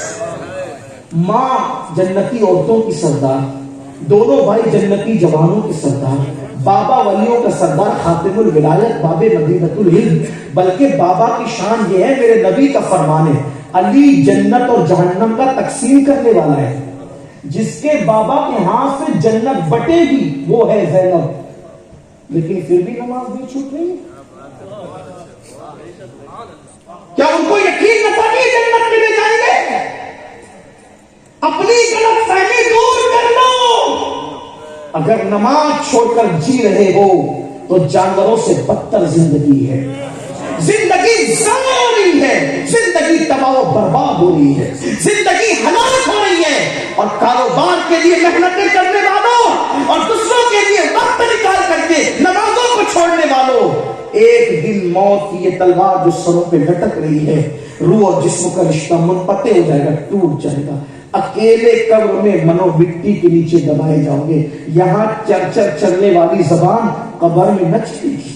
ماں جنتی عورتوں کی سردار، دونوں بھائی جنتی جوانوں کی سردار، بابا ولیوں کا سردار، خاتم الولایت، باب مدینۃ الہند، بلکہ بابا کی شان یہ ہے، میرے نبی کا فرمان ہے، علی جنت اور جہنم کا تقسیم کرنے والا ہے، جس کے بابا کے ہاتھ سے جنت بٹے گی وہ ہے زینب، لیکن پھر بھی نماز نہیں چھوٹ رہی۔ کیا ان کو یقین نہ تھا کہ جنت میں لے جائیں گے؟ اپنی غلط فہمی دور کر لو۔ اگر نماز چھوڑ کر جی رہے ہو تو جانوروں سے بدتر زندگی ہے، زندگی ضائع ہو رہی ہے، زندگی تباہ و برباد ہو رہی ہے، زندگی ہلاک ہو رہی ہے، اور کاروبار کے لیے محنتیں کرنے والوں اور دوسروں کے لیے وقت نکال کر کے نمازوں کو چھوڑنے والوں، ایک دن موت کی یہ تلوار جو سروں پہ لٹک رہی ہے، روح اور جسم کا رشتہ منقطع ہو جائے گا، ٹوٹ جائے گا، اکیلے قبر میں منو مٹی کے نیچے دبائے جاؤ گے، یہاں چرچر چلنے والی زبان قبر میں نہ چلے گی،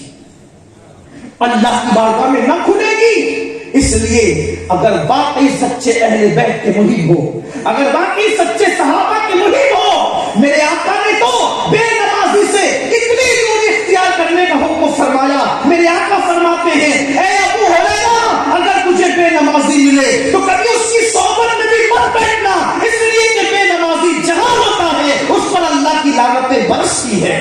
اللہ کی بارگاہ میں نہ کھلے گی۔ اس لیے اگر واقعی سچے اہل بیت کے محب ہو، اگر واقعی سچے صحابہ کے محب ہو، میرے آقا نے تو بے نمازی سے اتنی دوری اختیار کرنے کا حکم فرمایا، میرے آقا فرماتے ہیں اے ابو ہریرہ اگر تجھے بے نمازی ملے تو کبھی اس کی صحبت میں بھی مت بیٹھنا، اس لیے کہ بے نمازی جہاں ہوتا ہے اس پر اللہ کی لعنتیں برستی ہے۔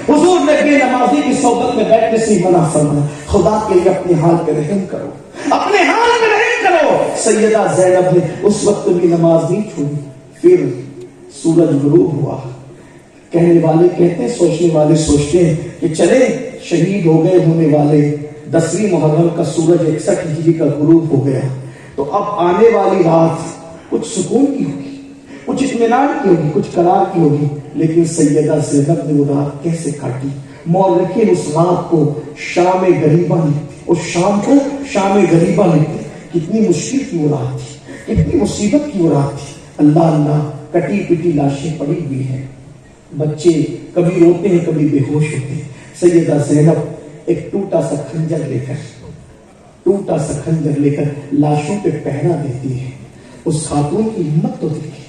حضور نے بے نمازی کی صحبت میں بیٹھنے سے منع فرمایا۔ خدا کے لیے اپنے حال پہ رحم کرو، اپنے حال پہ رحم کرو۔ سیدہ زینب نے اس وقت بھی نماز نہیں چھوڑی۔ پھر سورج غروب ہوا، کہنے والے کہتے ہیں، سوچنے والے سوچتے ہیں کہ چلے شہید ہو گئے ہونے والے 10ویں محرم کا سورج 61 ہجری کا غروب ہو گیا، تو اب آنے والی رات کچھ سکون کی ہوگی، کچھ اطمینان کی ہوگی، کچھ قرار کی ہوگی، لیکن سیدہ زینب نے وہ رات کیسے کاٹی؟ مورخین اس رات کو شام غریبہ لکھتے، اس شام کو شام غریبہ لکھتے۔ کتنی مشکل کی وہ رات تھی، کتنی مصیبت کی وہ رات تھی۔ اللہ اللہ، کٹی پٹی لاشیں پڑی ہوئی ہیں، بچے کبھی روتے ہیں کبھی بے ہوش ہوتے ہیں۔ سیدہ زینب ایک ٹوٹا سا خنجر لے کر لاشوں پہ پہرا دیتی ہے۔ اس خاتون کی ہمت تو دیکھیں،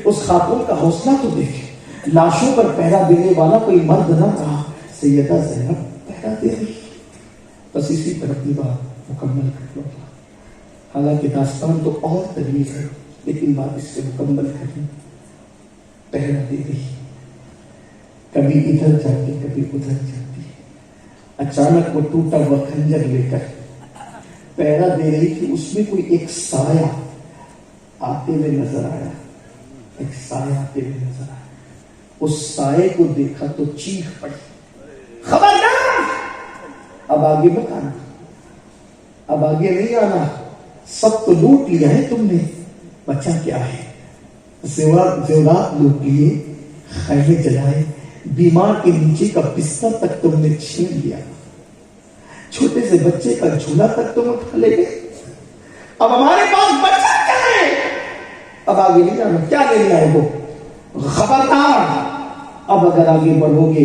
اس خاتون کا حوصلہ تو دیکھیں، لاشوں پر پہرا دینے والا کوئی مرد نہ رہا، سیدہ زینب پہرا دے رہی۔ بس اسی طرح کی بات مکمل کر لو، حالانکہ داستان تو اور طویل ہے، لیکن بات اس سے مکمل کریں۔ پہرا دے رہی، کبھی ادھر جاتی کبھی ادھر جاتی، اچانک وہ ٹوٹا ہوا خنجر لے کر پہرا دے رہی تھی، اس میں کوئی ایک سایہ آتے ہوئے نظر آیا، ایک سایہ آتے ہوئے نظر آیا۔ اس سائے کو دیکھا تو چیخ پڑی، خبردار اب آگے مت آنا، اب آگے نہیں آنا، سب تو لوٹ لیا ہے تم نے، بچا کیا ہے؟ زیورات لوٹ لیے، خیمے جلائے، بیمار کے نیچے کا بستر تک تم نے چھین لیا، چھوٹے سے بچے کا جھولا تک تم اٹھا لے گئے، اب ہمارے پاس بچہ کیا ہے؟ اب آگے نہیں جانا، کیا لے لیا ہے وہ؟ خبردار اب اگر آگے بڑھو گے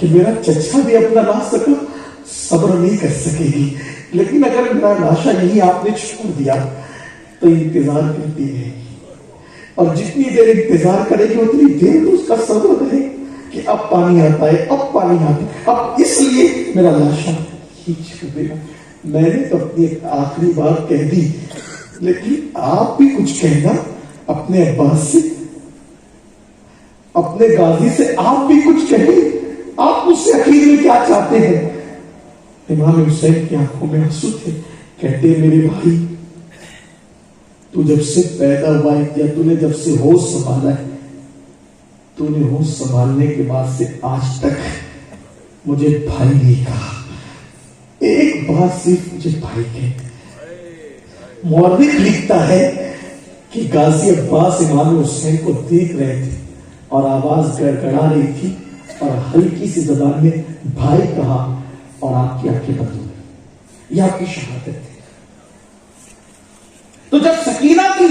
کہ میرا چچا بھی اپنا لاش تک صبر نہیں کر سکے گی، لیکن اگر میرا لاشا یہی آپ نے چھوڑ دیا تو انتظار کرتی رہے گی، اور جتنی دیر انتظار کرے گی اتنی دیر تو اس کا صبر رہے کہ اب پانی آتا ہے، اب پانی آتا ہے، اب اس لیے میرا لاشا ہی چھوڑ دے گا۔ میں نے تو اپنی ایک آخری بات کہہ دی، لیکن آپ بھی کچھ کہنا اپنے عباس سے، اپنے غازی سے آپ بھی کچھ کہیں، آپ مجھ سے اخیر میں کیا چاہتے ہیں؟ امام حسین کی آنکھوں میں آنسو تھے، کہتے میرے بھائی تو جب سے پیدا ہوا ہے یا تو نے جب سے ہوش سنبھالا ہے، تو نے ہوش سنبھالنے کے بعد سے آج تک مجھے بھائی نہیں کہا، ایک بات صرف مجھے بھائی کہتے۔ مورخ لکھتا ہے کہ غازی عباس امام حسین کو دیکھ رہے تھے اور آواز گڑگڑا رہی تھی اور ہلکی سی زبان میں بھائی کہا اور آپ کی آنکھیں بند ہو گئی، یہ آپ کی شہادت ہے۔ تو جب سکینہ کی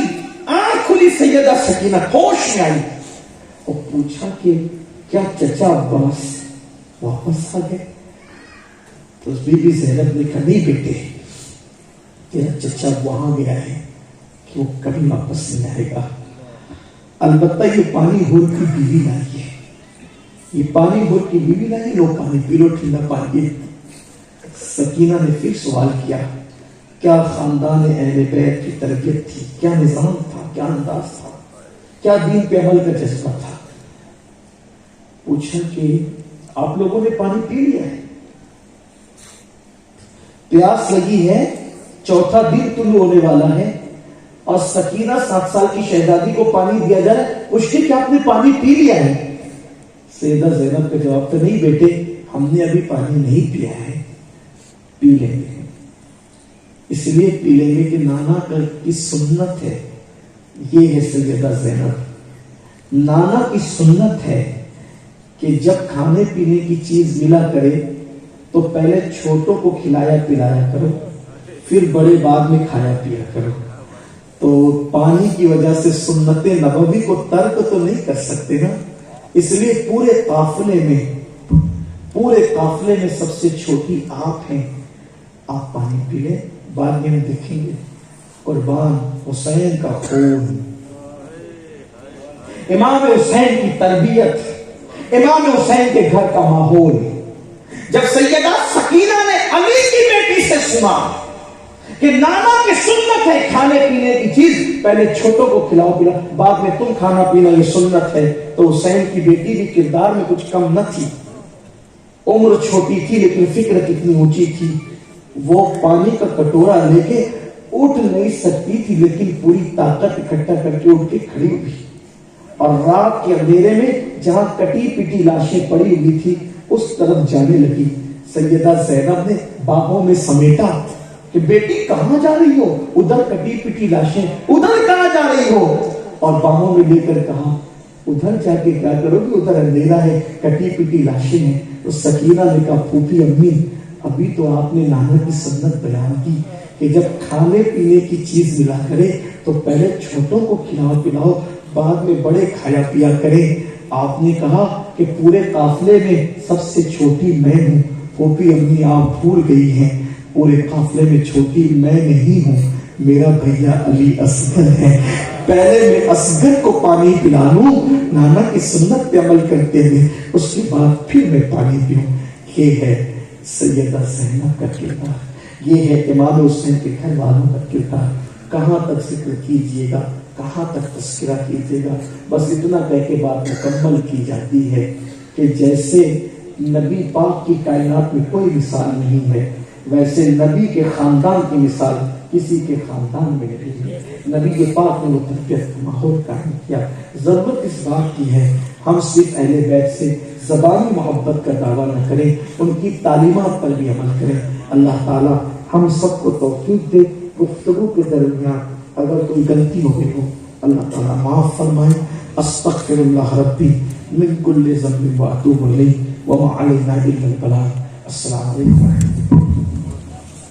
آنکھ کھلی، سیدہ سکینہ ہوش میں آئی اور پوچھا کہ کیا چچا عباس واپس آ گئے؟ تو بی بی زینب نے کہا نہیں بیٹے، تیرا چچا وہاں گیا ہے کہ وہ کبھی واپس نہیں آئے گا، البتہ یہ پانی ہور کی بیوی لائی ہے، یہ پانی ہور کی بیوی لائی، لو پانی پی لو، ٹھنڈا پانی۔ سکینہ نے پھر سوال کیا کیا خاندان اہل بیت کی تربیت تھی، کیا نظام تھا، کیا انداز تھا، کیا دین پہ عمل کا جذبہ تھا؟ پوچھا کہ آپ لوگوں نے پانی پی لیا ہے، پیاس لگی ہے، چوتھا دن طلوع ہونے والا ہے اور سکینہ 7 سال کی شہزادی کو پانی دیا جائے، پوچھتے کہ آپ نے پانی پی لیا ہے؟ سیدہ زینب کا جواب تو نہیں بیٹے، ہم نے ابھی پانی نہیں پیا ہے، پی لیں گے، اس لیے پی لیں گے کہ نانا کی سنت ہے، یہ ہے سیدہ زینب، نانا کی سنت ہے کہ جب کھانے پینے کی چیز ملا کرے تو پہلے چھوٹوں کو کھلایا پلایا کرو، پھر بڑے بعد میں کھایا پیا کرو۔ تو پانی کی وجہ سے سنت نبوی کو ترک تو نہیں کر سکتے نا، اس لیے پورے قافلے میں سب سے چھوٹی آپ ہیں، آپ پانی پی لیں، بعد میں ہم دیکھیں گے۔ قربان حسین کا خون، امام حسین کی تربیت، امام حسین کے گھر کا ماحول۔ جب سیدہ سکینہ نے علی کی بیٹی سے سنا کہ نانا کی سنت ہے کھانے پینے کی چیز پہلے چھوٹوں کو کھلاؤ پلاؤ، بعد میں تم کھانا پینا، یہ سنت ہے، تو حسین کی بیٹی بھی کردار میں کچھ کم نہ تھی، عمر چھوٹی تھی لیکن فکر کتنی اونچی تھی۔ وہ پانی کا کٹورا لے کے اٹھ نہیں سکتی تھی لیکن پوری طاقت اکٹھا کر کے اٹھ کے کھڑی ہوئی اور رات کے اندھیرے میں جہاں کٹی پٹی لاشیں پڑی ہوئی تھی اس طرف جانے لگی۔ سیدہ زینب نے باہوں میں سمیٹا کہ بیٹی کہاں جا رہی ہو؟ ادھر کٹی پٹی لاشیں، ادھر کہاں جا رہی ہو؟ اور باہوں میں لے کر کہا ادھر جا کے کیا کرو گی، ادھر اندھیرا ہے، کٹی پٹی لاشیں ہیں۔ تو سکینہ نے کہا پھوپھی امی، ابھی تو آپ نے نانا کی سنت بیان کی کہ جب کھانے پینے کی چیز ملا کرے تو پہلے چھوٹوں کو کھلاؤ پلاؤ، بعد میں بڑے کھایا پیا کرے۔ آپ نے کہا کہ پورے قافلے میں سب سے چھوٹی میں ہوں، پھوپھی امی آپ بھول گئی ہیں، پورے قافلے میں چھوٹی میں نہیں ہوں، میرا بھیا علی اصغر ہے، پہلے میں اصغر کو پانی پلا لوں نانا کی سنت پہ عمل کرتے ہوئے، اس کے بعد پھر میں پانی پیوں۔ یہ ہے سیدہ زینب کا کردار، یہ ہے امام حسین کے گھر والوں کا کردار۔ کہاں تک ذکر کیجئے گا، کہاں تک تذکرہ کیجئے گا، بس اتنا کہہ کے بات مکمل کی جاتی ہے کہ جیسے نبی پاک کی کائنات میں کوئی مثال نہیں ہے، ویسے نبی کے خاندان کی مثال کسی کے خاندان میں نہیں ہے۔ نبی کے پاک نے وہ تربیت کا ماحول قائم کیا۔ ضرورت اس بات کی ہے ہم صرف اہل بیت سے زبانی محبت کا دعویٰ نہ کریں، ان کی تعلیمات پر بھی عمل کریں۔ اللہ تعالی ہم سب کو توفیق دے۔ گفتگو کے درمیان اگر کوئی غلطی ہو گئی ہو اللہ تعالیٰ معاف فرمائے۔ استغفر اللہ ربی من کل ذنب واتوب الیہ وما علینا الا البلاغ۔ السلام علیکم۔